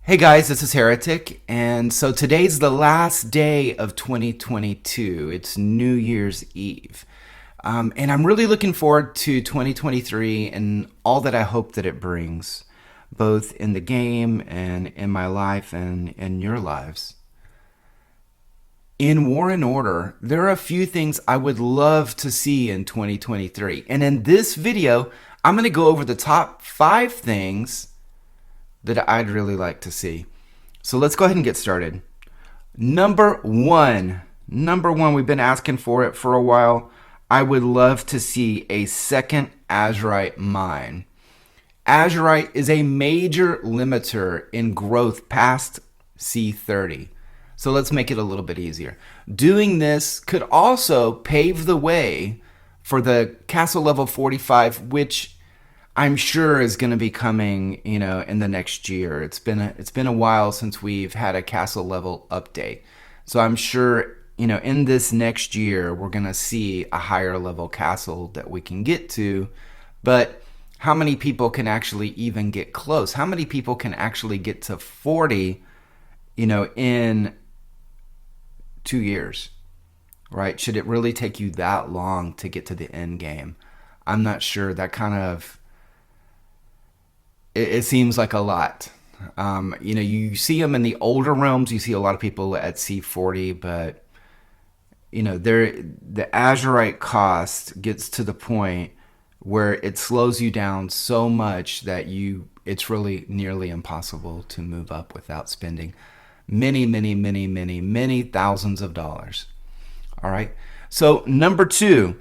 Hey guys, this is Heretic, and so today's the last day of 2022. It's New Year's Eve. And I'm really looking forward to 2023 and all that I hope that it brings, both in the game and in my life and in your lives. In War and Order, there are a few things I would love to see in 2023. And in this video, I'm going to go over the top 5 things that I'd really like to see. So let's go ahead and get started. Number one, we've been asking for it for a while. I would love to see a second Azurite mine. Azurite is a major limiter in growth past C30. So let's make it a little bit easier. Doing this could also pave the way for the castle level 45, which I'm sure is going to be coming, in the next year. It's been a while since we've had a castle level update. So I'm sure, in this next year we're going to see a higher level castle that we can get to, but how many people can actually even get close? How many people can actually get to 40, in 2 years? Right? Should it really take you that long to get to the end game? I'm not sure. That kind of it seems like a lot. You see them in the older realms. You see a lot of people at C40, but the Azurite cost gets to the point where it slows you down so much that it's really nearly impossible to move up without spending many thousands of dollars. All right. So number 2,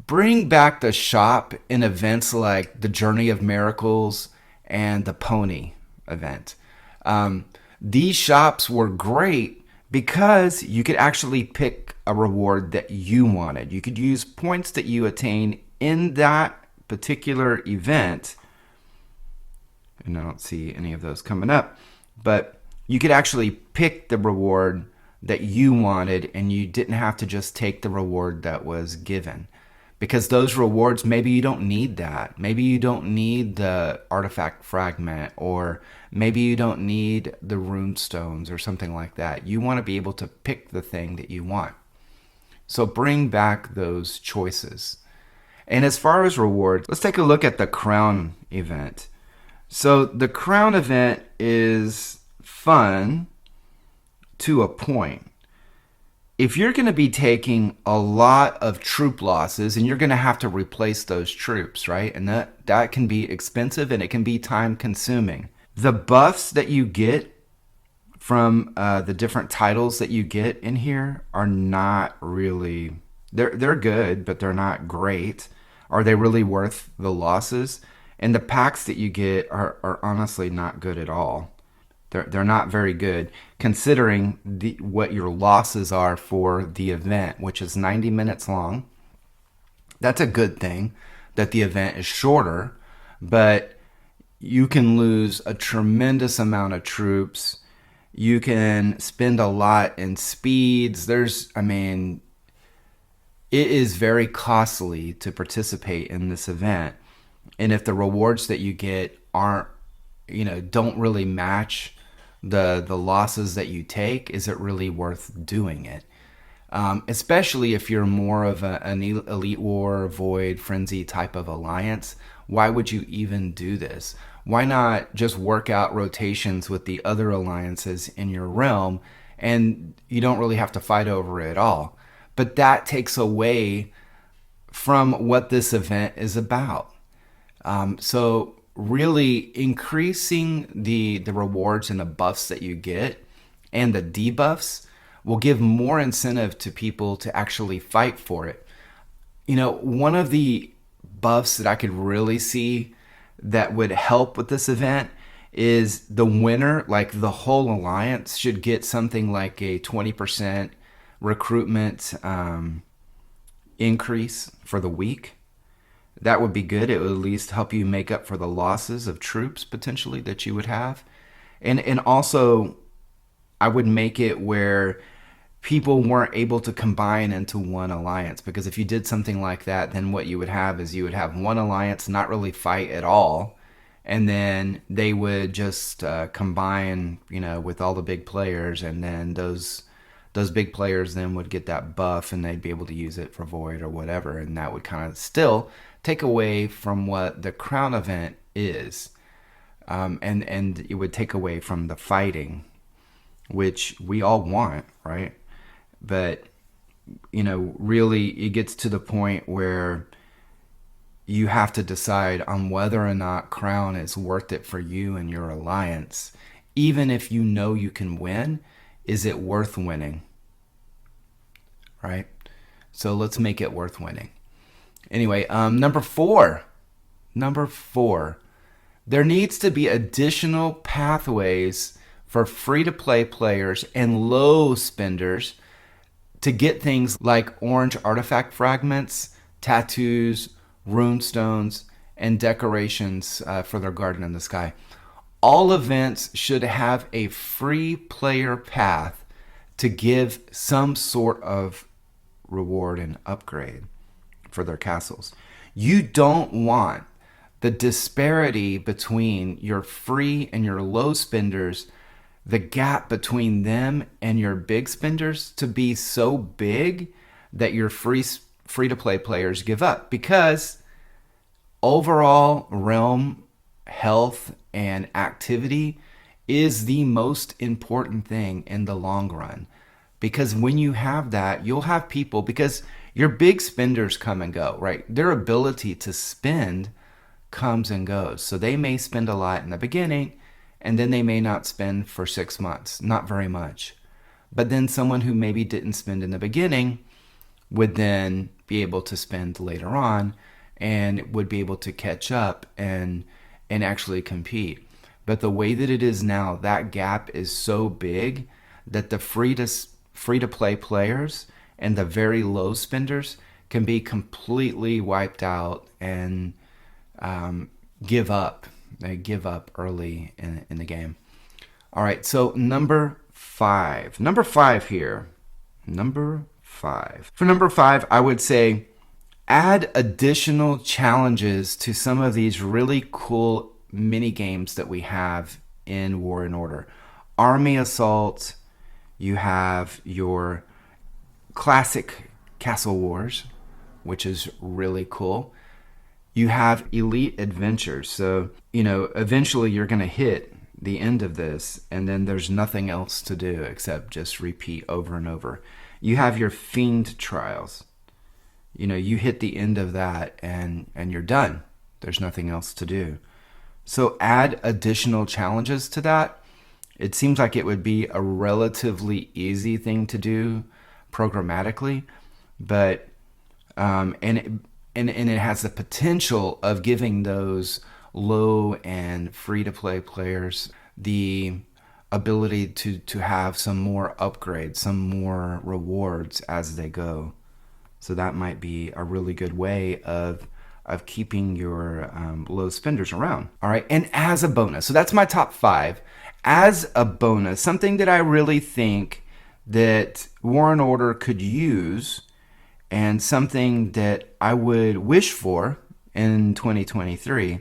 bring back the shop in events like the Journey of Miracles and the Pony event. These shops were great because you could actually pick a reward that you wanted. You could use points that you attain in that particular event. And I don't see any of those coming up, but you could actually pick the reward that you wanted, and you didn't have to just take the reward that was given. Because those rewards, maybe you don't need that. Maybe you don't need the artifact fragment, or maybe you don't need the rune stones or something like that. You want to be able to pick the thing that you want. So bring back those choices. And as far as rewards, let's take a look at the crown event. So the crown event is fun to a point. If you're going to be taking a lot of troop losses, and you're going to have to replace those troops, right? And that can be expensive, and it can be time consuming. The buffs that you get from the different titles that you get in here are not really, they're good, but they're not great. Are they really worth the losses? And the packs that you get are honestly not good at all. They're not very good, considering what your losses are for the event, which is 90 minutes long. That's a good thing that the event is shorter, but you can lose a tremendous amount of troops. You can spend a lot in speeds. It is very costly to participate in this event. And if the rewards that you get don't really match the losses that you take, is it really worth doing it? Especially if you're more of an Elite War, Void, Frenzy type of alliance. Why would you even do this? Why not just work out rotations with the other alliances in your realm, and you don't really have to fight over it at all? But that takes away from what this event is about. So really increasing the rewards and the buffs that you get and the debuffs will give more incentive to people to actually fight for it. One of the buffs that I could really see that would help with this event is the winner, like the whole alliance, should get something like a 20% recruitment increase for the week. That would be good. It would at least help you make up for the losses of troops potentially that you would have. And also, I would make it where people weren't able to combine into one alliance, because if you did something like that, then what you would have is you would have one alliance not really fight at all, and then they would just combine, with all the big players, and then those big players then would get that buff, and they'd be able to use it for void or whatever, and that would kind of still take away from what the crown event is, and it would take away from the fighting, which we all want, right? But really, it gets to the point where you have to decide on whether or not crown is worth it for you and your alliance. Even if you know you can win, is it worth winning? Right? So let's make it worth winning. Anyway, number four. There needs to be additional pathways for free-to-play players and low spenders to get things like orange artifact fragments, tattoos, runestones, and decorations for their garden in the sky. All events should have a free player path to give some sort of reward and upgrade for their castles. You don't want the disparity between your free and your low spenders, the gap between them and your big spenders, to be so big that your free-to-play players give up, because overall realm health and activity is the most important thing in the long run. Because when you have that, you'll have people, because your big spenders come and go, right? Their ability to spend comes and goes. So they may spend a lot in the beginning, and then they may not spend for 6 months, not very much. But then someone who maybe didn't spend in the beginning would then be able to spend later on, and would be able to catch up and actually compete. But the way that it is now, that gap is so big that the free to play players and the very low spenders can be completely wiped out and give up. They give up early in the game. All right, so number five. For number five, I would say add additional challenges to some of these really cool mini games that we have in War and Order. Army Assault, you have your classic Castle Wars, which is really cool. You have Elite Adventures. So, eventually you're going to hit the end of this, and then there's nothing else to do except just repeat over and over. You have your Fiend Trials. You hit the end of that and you're done. There's nothing else to do. So add additional challenges to that. It seems like it would be a relatively easy thing to do programmatically, but and it has the potential of giving those low and free-to-play players the ability to have some more upgrades, some more rewards as they go. So that might be a really good way of keeping your low spenders around. All right, and as a bonus, so that's my top five. As a bonus, something that I really think that War and Order could use, and something that I would wish for in 2023,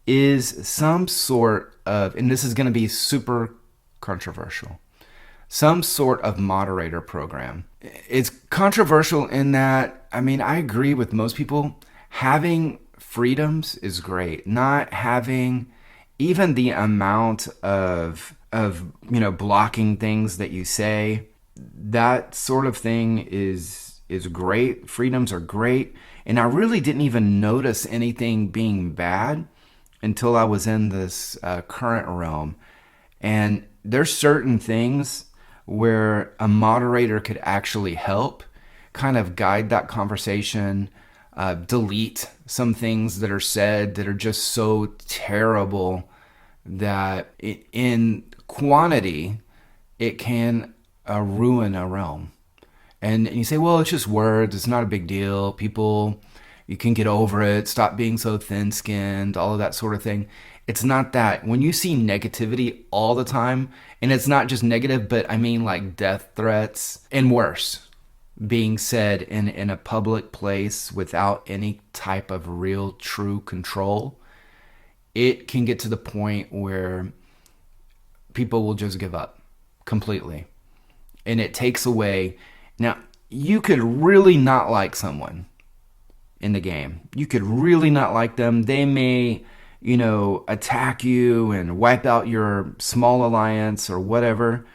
is some sort of, and this is going to be super controversial, some sort of moderator program. It's controversial in that, I agree with most people. Having freedoms is great. Not having even the amount of blocking things that you say, that sort of thing is great. Freedoms are great. And I really didn't even notice anything being bad until I was in this current realm. And there's certain things where a moderator could actually help kind of guide that conversation, delete some things that are said that are just so terrible that in quantity, it can ruin a realm. And you say, well, it's just words. It's not a big deal. People, you can get over it. Stop being so thin-skinned, all of that sort of thing. It's not that. When you see negativity all the time, and it's not just negative, but like death threats and worse being said in a public place without any type of real true control, it can get to the point where people will just give up completely. And it takes away. Now, you could really not like someone in the game. You could really not like them. They may, attack you and wipe out your small alliance or whatever.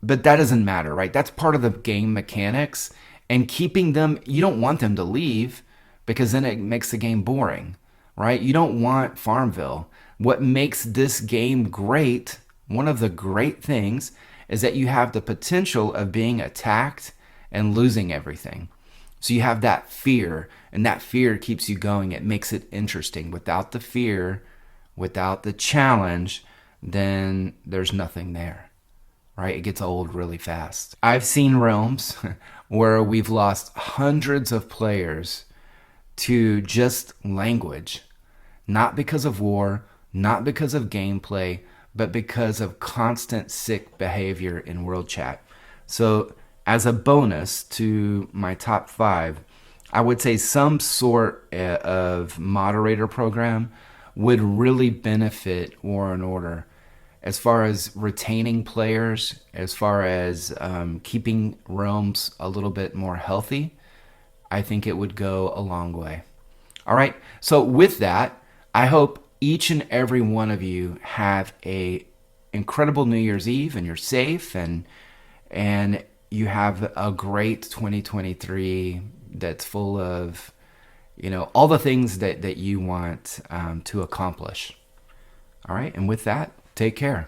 But that doesn't matter, right? That's part of the game mechanics. And keeping them, you don't want them to leave because then it makes the game boring, right? You don't want Farmville. What makes this game great, one of the great things, is that you have the potential of being attacked and losing everything. So you have that fear, and that fear keeps you going. It makes it interesting. Without the fear, without the challenge, then there's nothing there, right? It gets old really fast. I've seen realms where we've lost hundreds of players to just language, not because of war, not because of gameplay, but because of constant sick behavior in world chat. So as a bonus to my top 5, I would say some sort of moderator program would really benefit War and Order as far as retaining players, as far as keeping realms a little bit more healthy. I think it would go a long way. All right, so with that, I hope each and every one of you have a incredible New Year's Eve, and you're safe, and you have a great 2023 that's full of, all the things that you want to accomplish. All right, and with that, take care.